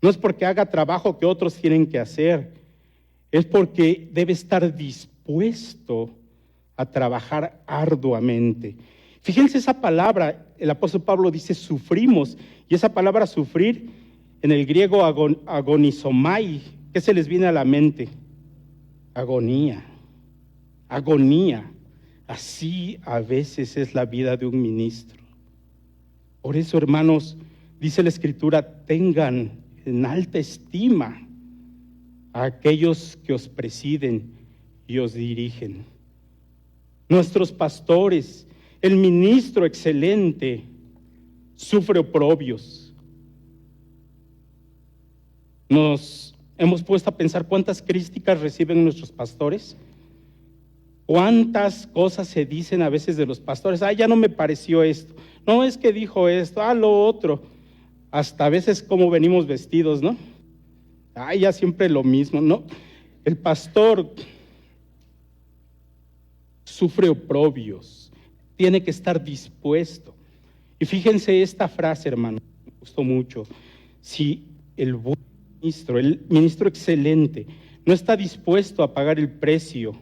no es porque haga trabajo que otros tienen que hacer, es porque debe estar dispuesto a trabajar arduamente. Fíjense esa palabra, el apóstol Pablo dice sufrimos, y esa palabra sufrir en el griego agonizomai, ¿qué se les viene a la mente? Agonía, agonía. Así a veces es la vida de un ministro. Por eso, hermanos, dice la Escritura, tengan en alta estima a aquellos que os presiden y os dirigen. Nuestros pastores, el ministro excelente, sufre oprobios. Nos hemos puesto a pensar cuántas críticas reciben nuestros pastores, cuántas cosas se dicen a veces de los pastores. Ya no me pareció esto, no es que dijo esto, lo otro. Hasta a veces cómo venimos vestidos, ¿no? Ya siempre lo mismo, ¿no? El pastor sufre oprobios, tiene que estar dispuesto. Y fíjense esta frase, hermano, me gustó mucho. Si el buen ministro, el ministro excelente, no está dispuesto a pagar el precio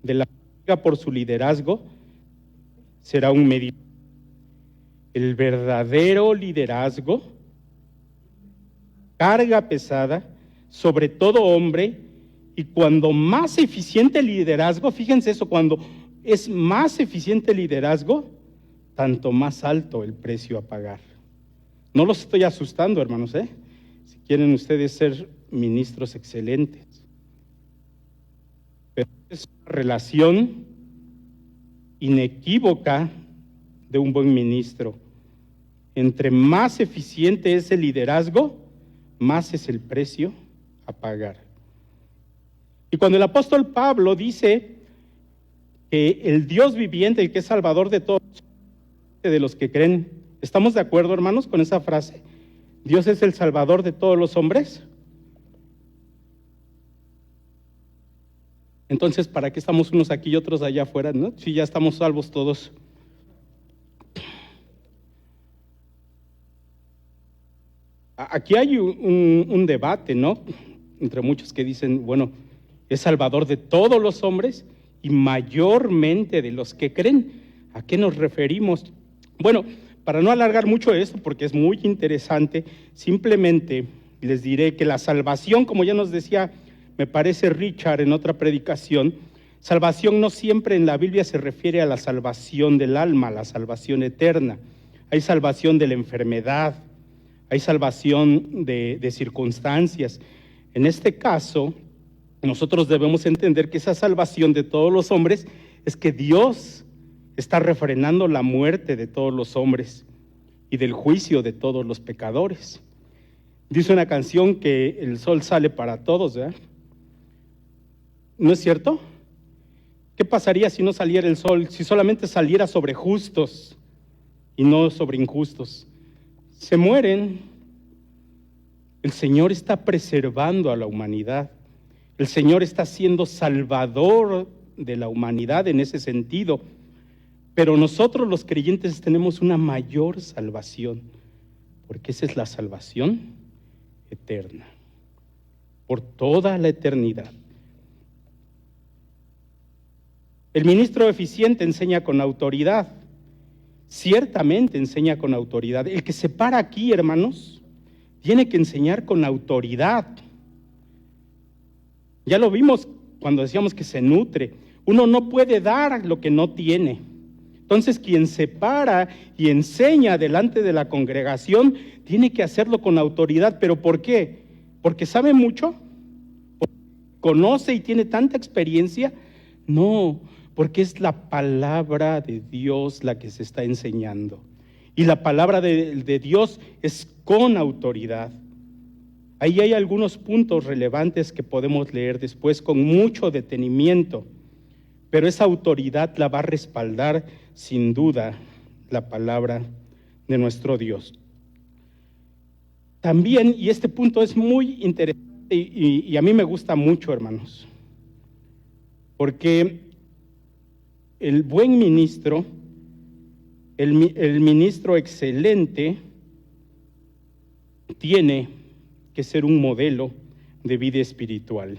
de la fatiga por su liderazgo, será un mediocre. El verdadero liderazgo, carga pesada, sobre todo hombre, y cuando más eficiente el liderazgo, fíjense eso, cuando es más eficiente el liderazgo, tanto más alto el precio a pagar. No los estoy asustando, hermanos, si quieren ustedes ser ministros excelentes. Pero es una relación inequívoca de un buen ministro. Entre más eficiente es el liderazgo, más es el precio a pagar. Y cuando el apóstol Pablo dice que el Dios viviente, el que es salvador de todos, de los que creen, ¿estamos de acuerdo, hermanos, con esa frase? ¿Dios es el salvador de todos los hombres? Entonces, ¿para qué estamos unos aquí y otros allá afuera, no? Si ya estamos salvos todos. Aquí hay un debate, ¿no? Entre muchos que dicen, bueno, es salvador de todos los hombres y mayormente de los que creen. ¿A qué nos referimos? Bueno, para no alargar mucho esto, porque es muy interesante, simplemente les diré que la salvación, como ya nos decía, me parece Richard en otra predicación, salvación no siempre en la Biblia se refiere a la salvación del alma, a la salvación eterna. Hay salvación de la enfermedad, hay salvación de circunstancias. En este caso, nosotros debemos entender que esa salvación de todos los hombres es que Dios está refrenando la muerte de todos los hombres y del juicio de todos los pecadores. Dice una canción que el sol sale para todos, ¿verdad? ¿No es cierto? ¿Qué pasaría si no saliera el sol? Si solamente saliera sobre justos y no sobre injustos. Se mueren. El Señor está preservando a la humanidad. El Señor está siendo salvador de la humanidad en ese sentido. Pero nosotros los creyentes tenemos una mayor salvación, porque esa es la salvación eterna, por toda la eternidad. El ministro eficiente enseña con autoridad, ciertamente enseña con autoridad. El que se para aquí, hermanos, tiene que enseñar con autoridad. Ya lo vimos cuando decíamos que se nutre. Uno no puede dar lo que no tiene. Entonces, quien se para y enseña delante de la congregación, tiene que hacerlo con autoridad. ¿Pero por qué? ¿Porque sabe mucho? ¿Porque conoce y tiene tanta experiencia? No, porque es la palabra de Dios la que se está enseñando. Y la palabra de Dios es con autoridad. Ahí hay algunos puntos relevantes que podemos leer después con mucho detenimiento, pero esa autoridad la va a respaldar sin duda la palabra de nuestro Dios. También, y este punto es muy interesante y a mí me gusta mucho, hermanos, porque el buen ministro, el ministro excelente, tiene que ser un modelo de vida espiritual.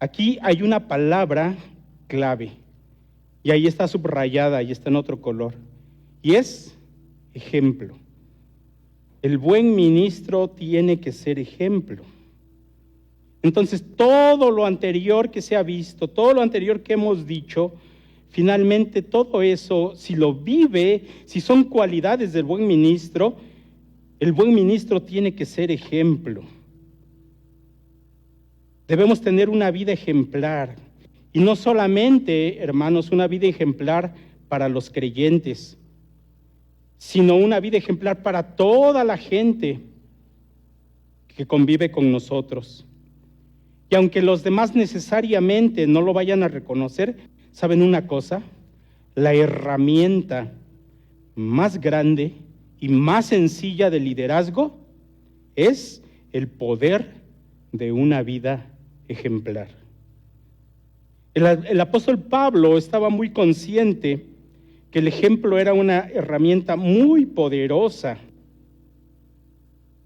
Aquí hay una palabra clave, y ahí está subrayada, y está en otro color, y es ejemplo. El buen ministro tiene que ser ejemplo. Entonces, todo lo anterior que se ha visto, todo lo anterior que hemos dicho, finalmente todo eso, si lo vive, si son cualidades del buen ministro, el buen ministro tiene que ser ejemplo. Debemos tener una vida ejemplar. Y no solamente, hermanos, una vida ejemplar para los creyentes, sino una vida ejemplar para toda la gente que convive con nosotros. Y aunque los demás necesariamente no lo vayan a reconocer, ¿saben una cosa? La herramienta más grande y más sencilla de liderazgo es el poder de una vida ejemplar. El apóstol Pablo estaba muy consciente que el ejemplo era una herramienta muy poderosa,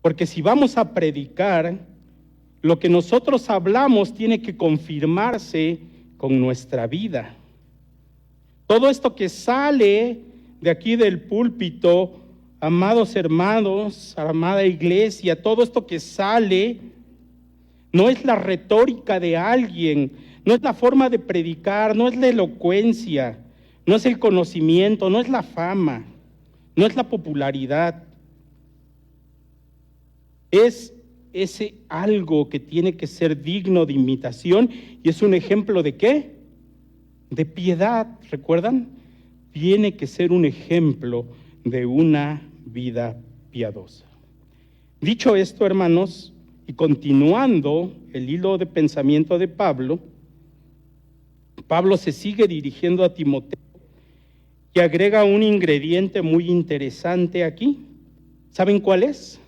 porque si vamos a predicar, lo que nosotros hablamos tiene que confirmarse con nuestra vida. Todo esto que sale de aquí del púlpito, amados hermanos, amada iglesia, todo esto que sale no es la retórica de alguien, no es la forma de predicar, no es la elocuencia, no es el conocimiento, no es la fama, no es la popularidad. Es ese algo que tiene que ser digno de imitación y es un ejemplo ¿de qué? De piedad, ¿recuerdan? Tiene que ser un ejemplo de una vida piadosa. Dicho esto, hermanos, Y continuando el hilo de pensamiento de Pablo, Pablo se sigue dirigiendo a Timoteo y agrega un ingrediente muy interesante aquí. ¿Saben cuál es?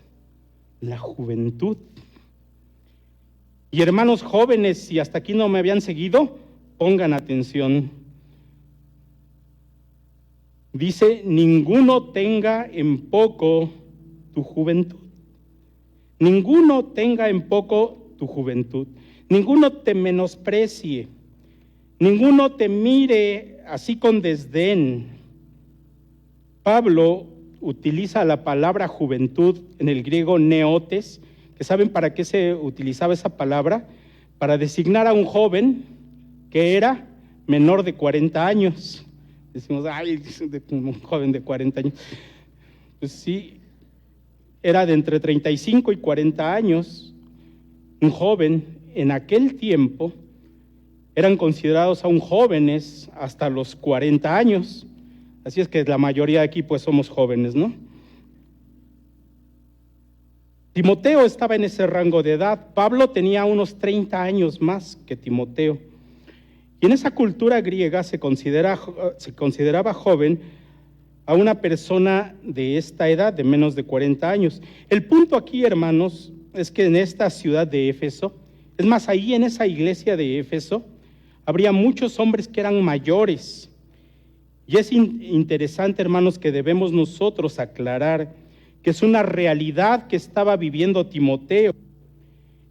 La juventud. Y hermanos jóvenes, si hasta aquí no me habían seguido, pongan atención. Dice, ninguno tenga en poco tu juventud. Ninguno tenga en poco tu juventud. Ninguno te menosprecie. Ninguno te mire así con desdén. Pablo utiliza la palabra juventud en el griego neotes, que ¿saben para qué se utilizaba esa palabra? Para designar a un joven que era menor de 40 años. Decimos, ay, un joven de 40 años. Pues sí, era de entre 35 y 40 años. Un joven en aquel tiempo eran considerados aún jóvenes hasta los 40 años. Así es que la mayoría de aquí pues somos jóvenes, ¿no? Timoteo estaba en ese rango de edad. Pablo tenía unos 30 años más que Timoteo. Y en esa cultura griega se consideraba joven a una persona de esta edad, de menos de 40 años. El punto aquí, hermanos, es que en esta ciudad de Éfeso, es más, ahí en esa iglesia de Éfeso, habría muchos hombres que eran mayores. Y es interesante, hermanos, que debemos nosotros aclarar que es una realidad que estaba viviendo Timoteo,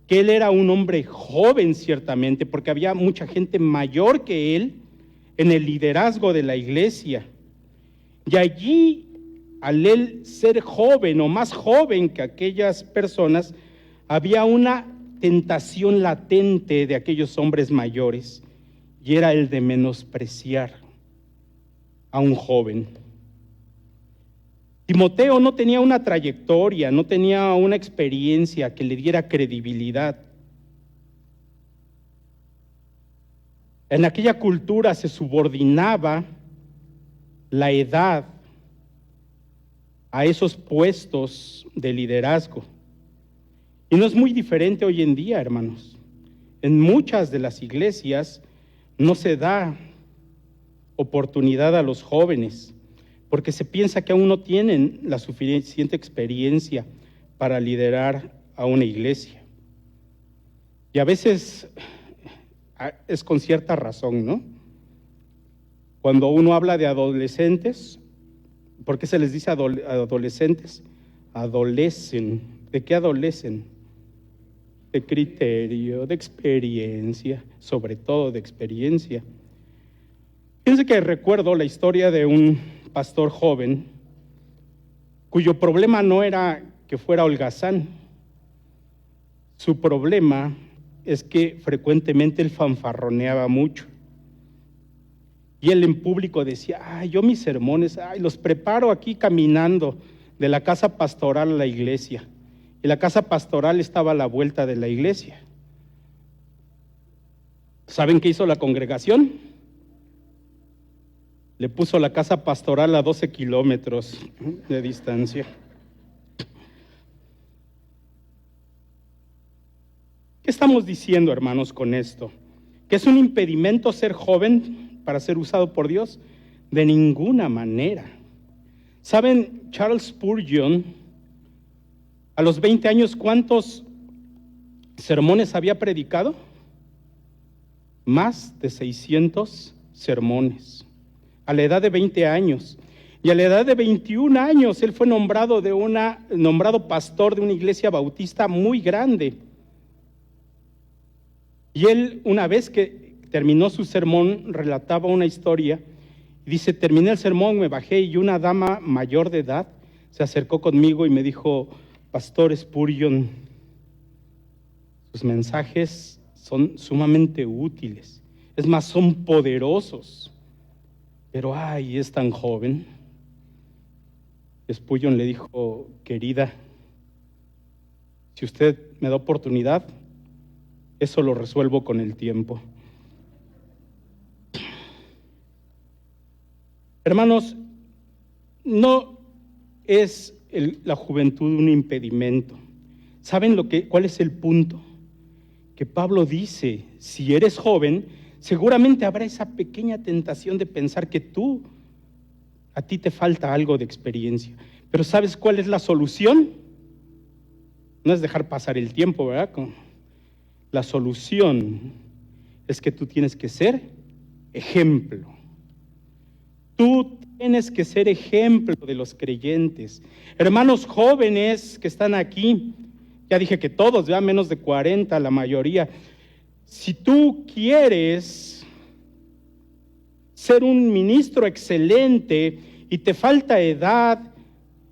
que él era un hombre joven ciertamente, porque había mucha gente mayor que él en el liderazgo de la iglesia. Y allí, al él ser joven o más joven que aquellas personas, había una tentación latente de aquellos hombres mayores, y era el de menospreciar a un joven. Timoteo no tenía una trayectoria, no tenía una experiencia que le diera credibilidad. En aquella cultura se subordinaba la edad a esos puestos de liderazgo. Y no es muy diferente hoy en día, hermanos. En muchas de las iglesias no se da oportunidad a los jóvenes, porque se piensa que aún no tienen la suficiente experiencia para liderar a una iglesia. Y a veces es con cierta razón, ¿no? Cuando uno habla de adolescentes, ¿por qué se les dice adolescentes? Adolecen. ¿De qué adolecen? De criterio, de experiencia, sobre todo de experiencia. Fíjense que recuerdo la historia de un pastor joven cuyo problema no era que fuera holgazán. Su problema es que frecuentemente él fanfarroneaba mucho. Y él en público decía, yo mis sermones, los preparo aquí caminando de la casa pastoral a la iglesia. Y la casa pastoral estaba a la vuelta de la iglesia. ¿Saben qué hizo la congregación? Le puso la casa pastoral a 12 kilómetros de distancia. ¿Qué estamos diciendo, hermanos, con esto? ¿Que es un impedimento ser joven para ser usado por Dios? De ninguna manera. ¿Saben, Charles Spurgeon, a los 20 años, cuántos sermones había predicado? Más de 600 sermones. A la edad de 20 años. Y a la edad de 21 años, él fue nombrado pastor de una iglesia bautista muy grande. Y él, una vez que terminó su sermón, relataba una historia. Y dice, terminé el sermón, me bajé y una dama mayor de edad se acercó conmigo y me dijo, Pastor Spurgeon, sus mensajes son sumamente útiles. Es más, son poderosos. Pero, es tan joven. Spurgeon le dijo, querida, si usted me da oportunidad, eso lo resuelvo con el tiempo. Hermanos, no es la juventud un impedimento. ¿Saben cuál es el punto? Que Pablo dice, si eres joven, seguramente habrá esa pequeña tentación de pensar que a ti te falta algo de experiencia. Pero ¿sabes cuál es la solución? No es dejar pasar el tiempo, ¿verdad? La solución es que tú tienes que ser ejemplo. Tú tienes que ser ejemplo de los creyentes. Hermanos jóvenes que están aquí, ya dije que todos, ya menos de 40, la mayoría. Si tú quieres ser un ministro excelente y te falta edad,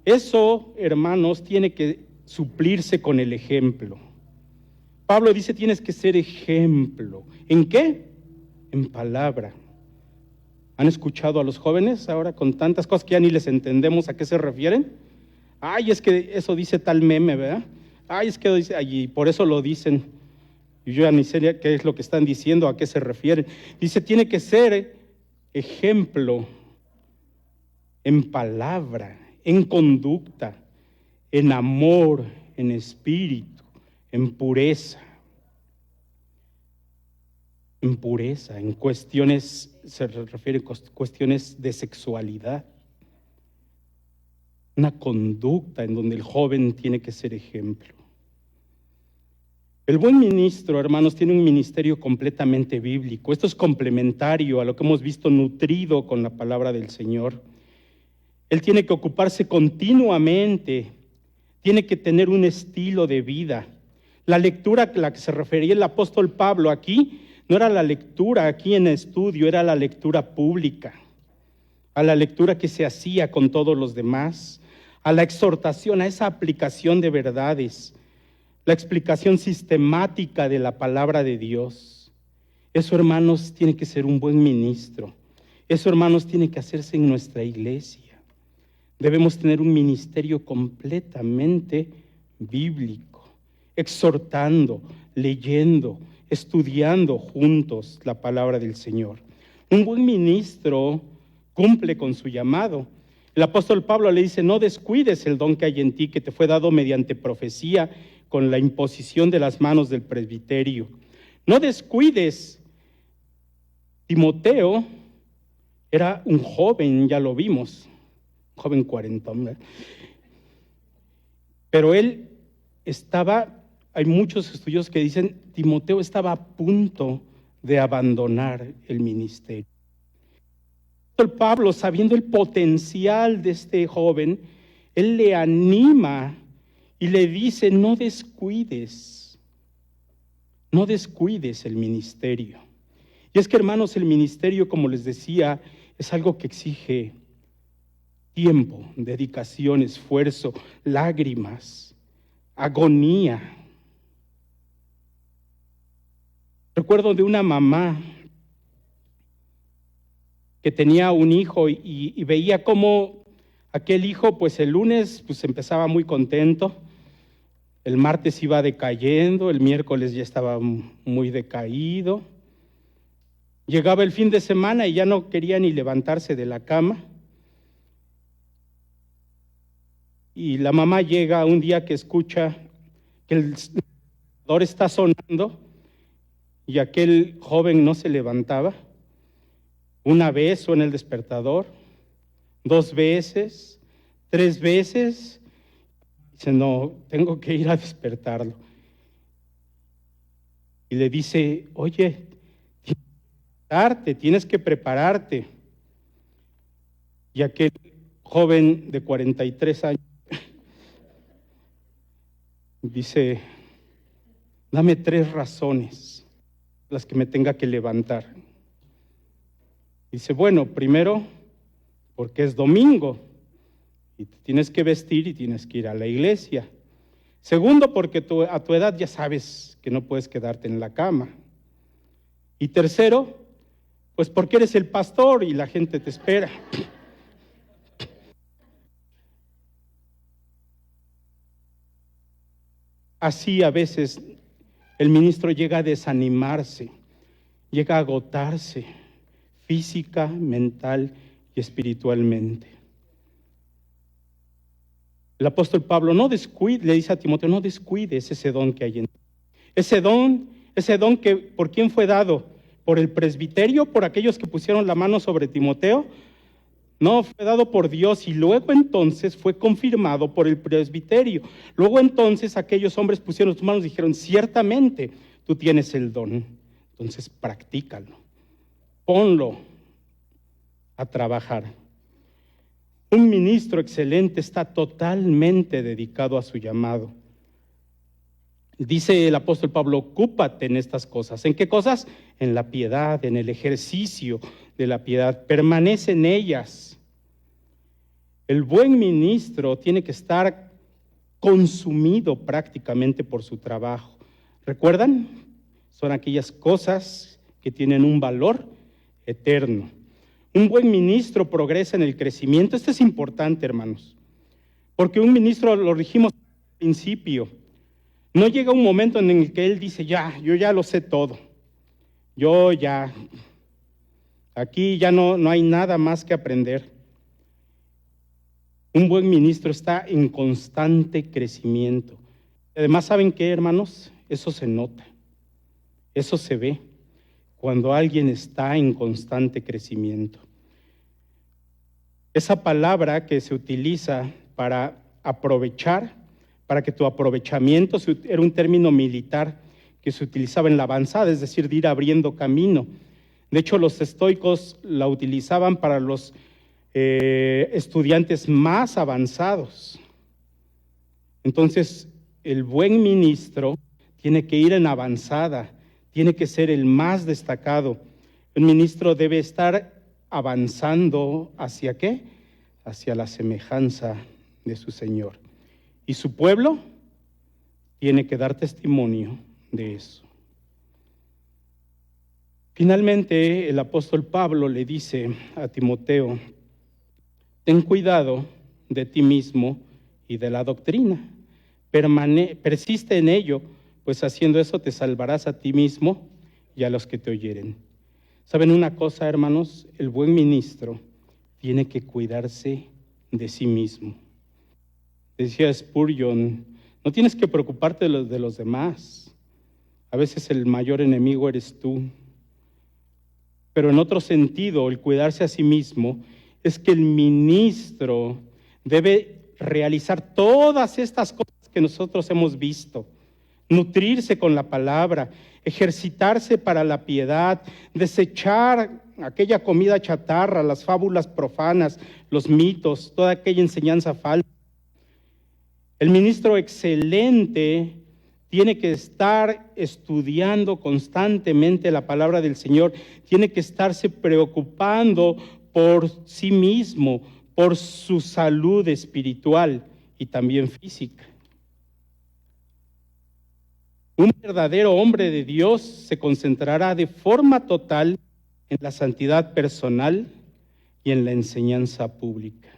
eso, hermanos, tiene que suplirse con el ejemplo. Pablo dice, tienes que ser ejemplo. ¿En qué? En palabra. ¿Han escuchado a los jóvenes ahora con tantas cosas que ya ni les entendemos a qué se refieren? Ay, es que eso dice tal meme, ¿verdad? Ay, es que dice allí, por eso lo dicen. Y yo ya ni sé qué es lo que están diciendo, a qué se refieren. Dice, tiene que ser ejemplo en palabra, en conducta, en amor, en espíritu, en pureza. En pureza, en cuestiones, se refiere a cuestiones de sexualidad. Una conducta en donde el joven tiene que ser ejemplo. El buen ministro, hermanos, tiene un ministerio completamente bíblico. Esto es complementario a lo que hemos visto, nutrido con la palabra del Señor. Él tiene que ocuparse continuamente, tiene que tener un estilo de vida. La lectura a la que se refería el apóstol Pablo aquí, no era la lectura aquí en estudio, era la lectura pública, a la lectura que se hacía con todos los demás, a la exhortación, a esa aplicación de verdades, la explicación sistemática de la palabra de Dios. Eso, hermanos, tiene que ser un buen ministro. Eso, hermanos, tiene que hacerse en nuestra iglesia. Debemos tener un ministerio completamente bíblico, exhortando, leyendo, estudiando juntos la palabra del Señor. Un buen ministro cumple con su llamado. El apóstol Pablo le dice, no descuides el don que hay en ti, que te fue dado mediante profecía con la imposición de las manos del presbiterio. No descuides. Timoteo era un joven, ya lo vimos, joven cuarentón, ¿verdad? Pero él estaba, hay muchos estudios que dicen, Timoteo estaba a punto de abandonar el ministerio. El Pablo, sabiendo el potencial de este joven, él le anima y le dice, no descuides el ministerio. Y es que, hermanos, el ministerio, como les decía, es algo que exige tiempo, dedicación, esfuerzo, lágrimas, agonía. Recuerdo de una mamá que tenía un hijo y veía cómo aquel hijo, pues el lunes pues empezaba muy contento, el martes iba decayendo, el miércoles ya estaba muy decaído, llegaba el fin de semana y ya no quería ni levantarse de la cama. Y la mamá llega un día que escucha que el despertador está sonando y aquel joven no se levantaba. Una vez suena el despertador, 2 veces, 3 veces. Dice, no, tengo que ir a despertarlo. Y le dice, oye, tienes que prepararte. Y aquel joven de 43 años dice, dame 3 razones las que me tenga que levantar. Dice, bueno, primero, porque es domingo y te tienes que vestir y tienes que ir a la iglesia. Segundo, porque a tu edad ya sabes que no puedes quedarte en la cama. Y tercero, pues porque eres el pastor y la gente te espera. Así a veces el ministro llega a desanimarse, llega a agotarse física, mental y espiritualmente. El apóstol Pablo le dice a Timoteo, no descuides ese don que hay en ti. Ese don que, ¿por quién fue dado? ¿Por el presbiterio? ¿Por aquellos que pusieron la mano sobre Timoteo? No, fue dado por Dios y luego entonces fue confirmado por el presbiterio. Luego entonces aquellos hombres pusieron sus manos y dijeron, ciertamente tú tienes el don. Entonces practícalo, ponlo a trabajar. Un ministro excelente está totalmente dedicado a su llamado. Dice el apóstol Pablo, ocúpate en estas cosas. ¿En qué cosas? En la piedad, en el ejercicio de la piedad. Permanece en ellas. El buen ministro tiene que estar consumido prácticamente por su trabajo. ¿Recuerdan? Son aquellas cosas que tienen un valor eterno. Un buen ministro progresa en el crecimiento. Esto es importante, hermanos, porque un ministro, lo dijimos al principio, no llega un momento en el que él dice, yo ya lo sé todo, aquí ya no hay nada más que aprender. Un buen ministro está en constante crecimiento. Además, ¿saben qué, hermanos? Eso se nota, eso se ve cuando alguien está en constante crecimiento. Esa palabra que se utiliza para aprovechar, para que tu aprovechamiento, era un término militar que se utilizaba en la avanzada, es decir, de ir abriendo camino. De hecho, los estoicos la utilizaban para los estudiantes más avanzados. Entonces, el buen ministro tiene que ir en avanzada, tiene que ser el más destacado. Un ministro debe estar avanzando ¿hacia qué? Hacia la semejanza de su Señor. Y su pueblo tiene que dar testimonio de eso. Finalmente, el apóstol Pablo le dice a Timoteo, ten cuidado de ti mismo y de la doctrina. Persiste en ello, pues haciendo eso te salvarás a ti mismo y a los que te oyeren. ¿Saben una cosa, hermanos? El buen ministro tiene que cuidarse de sí mismo. Decía Spurgeon, no tienes que preocuparte de los demás. A veces el mayor enemigo eres tú. Pero en otro sentido, el cuidarse a sí mismo es que el ministro debe realizar todas estas cosas que nosotros hemos visto. Nutrirse con la palabra, ejercitarse para la piedad, desechar aquella comida chatarra, las fábulas profanas, los mitos, toda aquella enseñanza falsa. El ministro excelente tiene que estar estudiando constantemente la palabra del Señor, tiene que estarse preocupando por sí mismo, por su salud espiritual y también física. Un verdadero hombre de Dios se concentrará de forma total en la santidad personal y en la enseñanza pública.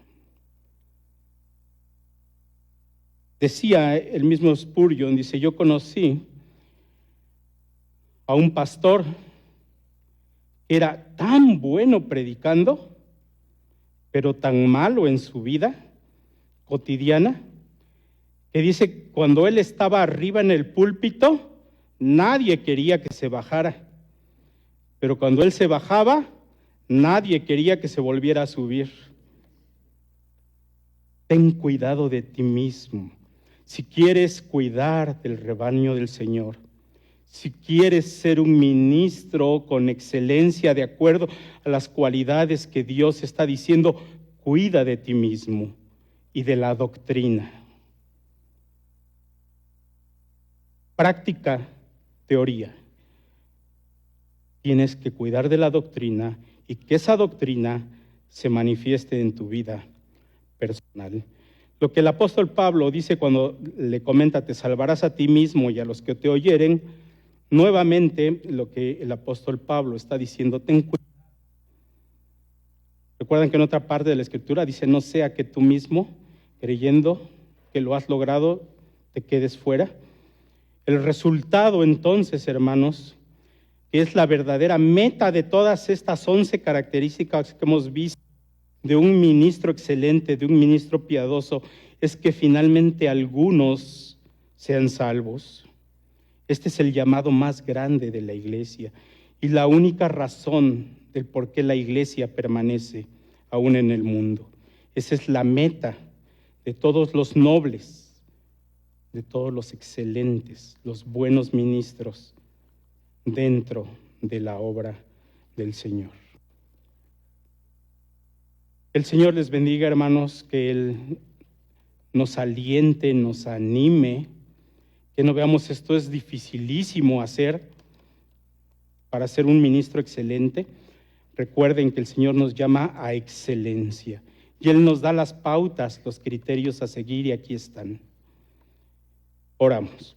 Decía el mismo Spurgeon, dice, yo conocí a un pastor que era tan bueno predicando, pero tan malo en su vida cotidiana, que dice, cuando él estaba arriba en el púlpito, nadie quería que se bajara. Pero cuando él se bajaba, nadie quería que se volviera a subir. Ten cuidado de ti mismo. Si quieres cuidar del rebaño del Señor, si quieres ser un ministro con excelencia de acuerdo a las cualidades que Dios está diciendo, cuida de ti mismo y de la doctrina. Práctica, teoría. Tienes que cuidar de la doctrina y que esa doctrina se manifieste en tu vida personal. Lo que el apóstol Pablo dice cuando le comenta, te salvarás a ti mismo y a los que te oyeren, nuevamente lo que el apóstol Pablo está diciendo, ten cuidado. Recuerdan que en otra parte de la Escritura dice, no sea que tú mismo, creyendo que lo has logrado, te quedes fuera. El resultado entonces, hermanos, que es la verdadera meta de todas estas 11 características que hemos visto de un ministro excelente, de un ministro piadoso, es que finalmente algunos sean salvos. Este es el llamado más grande de la iglesia y la única razón del por qué la iglesia permanece aún en el mundo. Esa es la meta de todos los nobles, de todos los excelentes, los buenos ministros dentro de la obra del Señor. El Señor les bendiga, hermanos, que Él nos aliente, nos anime, que no veamos esto es dificilísimo hacer para ser un ministro excelente. Recuerden que el Señor nos llama a excelencia y Él nos da las pautas, los criterios a seguir y aquí están. Oramos.